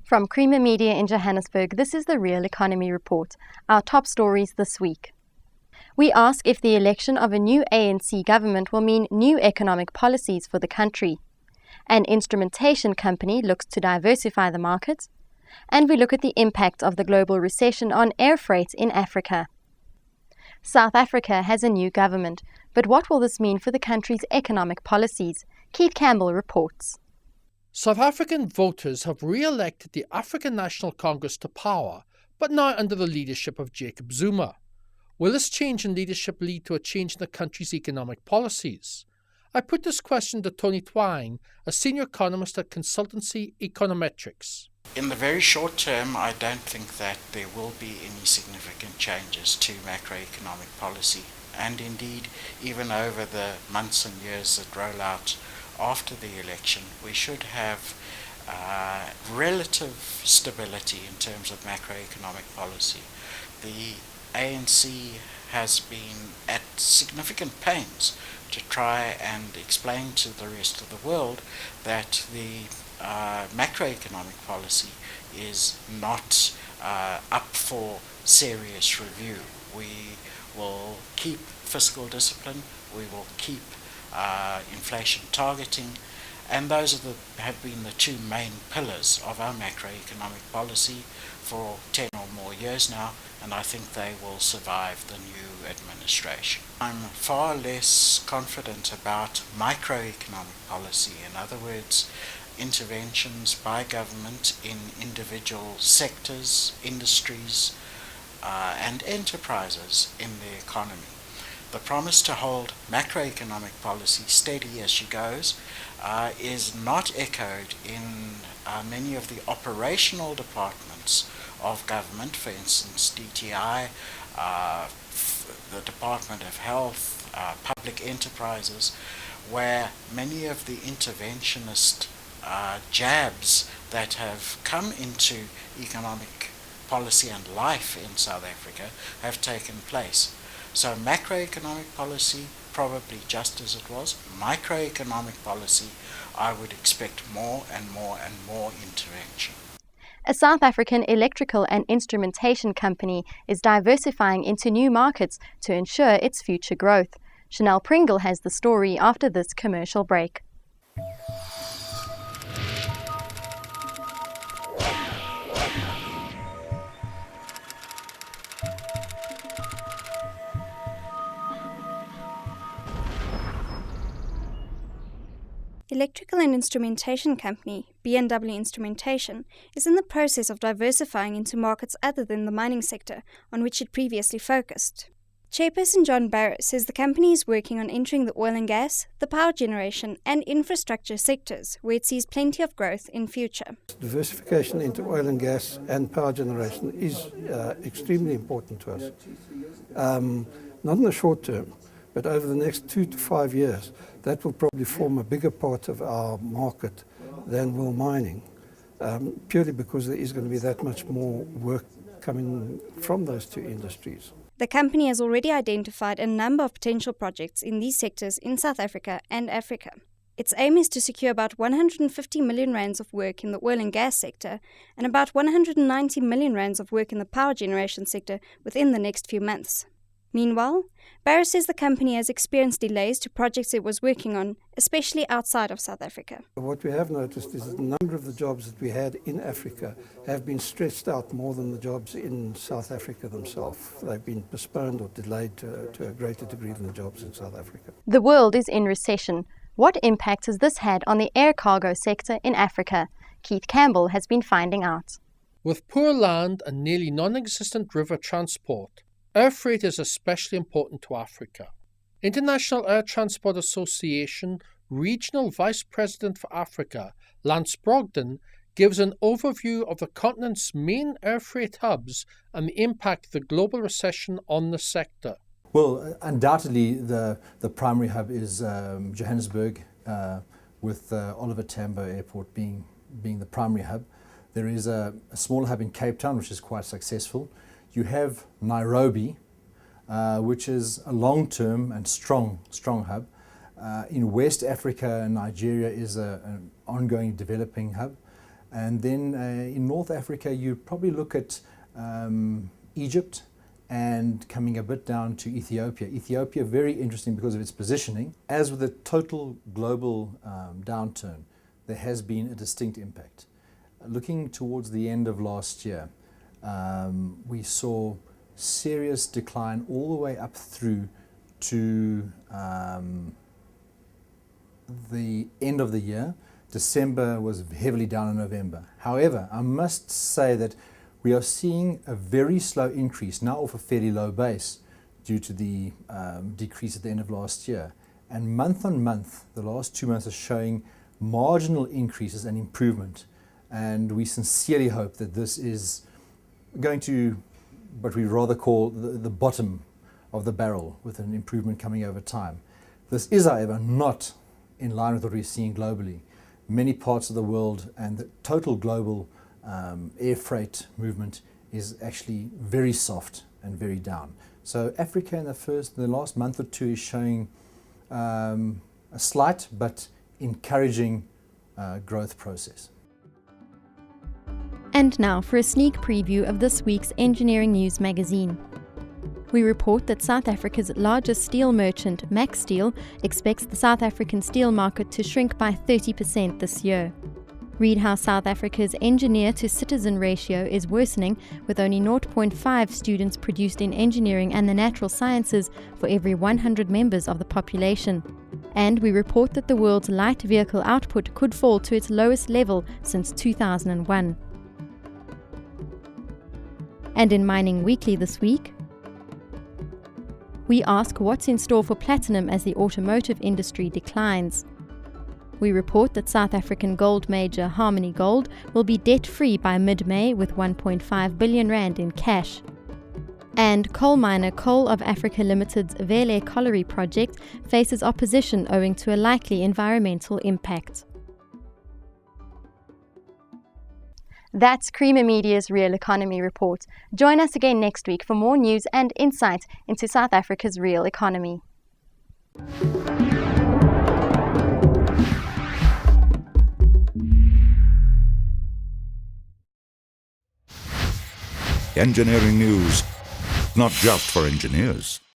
From Creamer Media in Johannesburg, this is the Real Economy Report, our top stories this week. We ask if the election of a new ANC government will mean new economic policies for the country. An instrumentation company looks to diversify the market. And we look at the impact of the global recession on air freight in Africa. South Africa has a new government, but what will this mean for the country's economic policies? Keith Campbell reports. South African voters have re-elected the African National Congress to power, but now under the leadership of Jacob Zuma. Will this change in leadership lead to a change in the country's economic policies? I put this question to Tony Twine, a senior economist at consultancy Econometrics. In the very short term, I don't think that there will be any significant changes to macroeconomic policy. And indeed, even over the months and years that roll out after the election, we should have relative stability in terms of macroeconomic policy. The ANC has been at significant pains to try and explain to the rest of the world that the macroeconomic policy is not up for serious review. We will keep fiscal discipline, we will keep inflation targeting, and those have been the two main pillars of our macroeconomic policy for 10 or more years now, and I think they will survive the new administration. I'm far less confident about microeconomic policy, in other words, interventions by government in individual sectors, industries, and enterprises in the economy. The promise to hold macroeconomic policy steady as she goes is not echoed in many of the operational departments of government, for instance DTI, the Department of Health, public enterprises, where many of the interventionist jabs that have come into economic policy and life in South Africa have taken place. So macroeconomic policy, probably just as it was. Microeconomic policy, I would expect more and more and more intervention. A South African electrical and instrumentation company is diversifying into new markets to ensure its future growth. Chanel Pringle has the story after this commercial break. Electrical and instrumentation company, B&W Instrumentation, is in the process of diversifying into markets other than the mining sector, on which it previously focused. Chairperson John Barrow says the company is working on entering the oil and gas, the power generation and infrastructure sectors, where it sees plenty of growth in future. Diversification into oil and gas and power generation is extremely important to us. Not in the short term, but over the next 2 to 5 years, that will probably form a bigger part of our market than will mining, purely because there is going to be that much more work coming from those two industries. The company has already identified a number of potential projects in these sectors in South Africa and Africa. Its aim is to secure about 150 million rands of work in the oil and gas sector and about 190 million rands of work in the power generation sector within the next few months. Meanwhile, Barrow says the company has experienced delays to projects it was working on, especially outside of South Africa. What we have noticed is that the number of the jobs that we had in Africa have been stretched out more than the jobs in South Africa themselves. They've been postponed or delayed to a greater degree than the jobs in South Africa. The world is in recession. What impact has this had on the air cargo sector in Africa? Keith Campbell has been finding out. With poor land and nearly non-existent river transport, air freight is especially important to Africa. International Air Transport Association Regional Vice President for Africa, Lance Brogden, gives an overview of the continent's main air freight hubs and the impact of the global recession on the sector. Well, undoubtedly the primary hub is Johannesburg, with Oliver Tambo Airport being the primary hub. There is a small hub in Cape Town, which is quite successful. You have Nairobi, which is a long-term and strong hub. In West Africa, Nigeria is an ongoing developing hub. And then in North Africa, you probably look at Egypt and coming a bit down to Ethiopia. Ethiopia, very interesting because of its positioning. As with the total global downturn, there has been a distinct impact. Looking towards the end of last year, we saw serious decline all the way up through to the end of the year. December was heavily down in November. However, I must say that we are seeing a very slow increase, now off a fairly low base, due to the decrease at the end of last year. And month on month, the last 2 months are showing marginal increases and improvement. And we sincerely hope that this is going to what we rather call the bottom of the barrel, with an improvement coming over time. This is, however, not in line with what we're seeing globally. Many parts of the world and the total global air freight movement is actually very soft and very down. So Africa in the last month or two is showing a slight but encouraging growth process. And now for a sneak preview of this week's Engineering News magazine. We report that South Africa's largest steel merchant, Max Steel, expects the South African steel market to shrink by 30% this year. Read how South Africa's engineer-to-citizen ratio is worsening, with only 0.5 students produced in engineering and the natural sciences for every 100 members of the population. And we report that the world's light vehicle output could fall to its lowest level since 2001. And in Mining Weekly this week, we ask what's in store for platinum as the automotive industry declines. We report that South African gold major Harmony Gold will be debt-free by mid-May with 1.5 billion rand in cash. And coal miner Coal of Africa Limited's Vele Colliery project faces opposition owing to a likely environmental impact. That's Creamer Media's Real Economy Report. Join us again next week for more news and insight into South Africa's real economy. Engineering news, not just for engineers.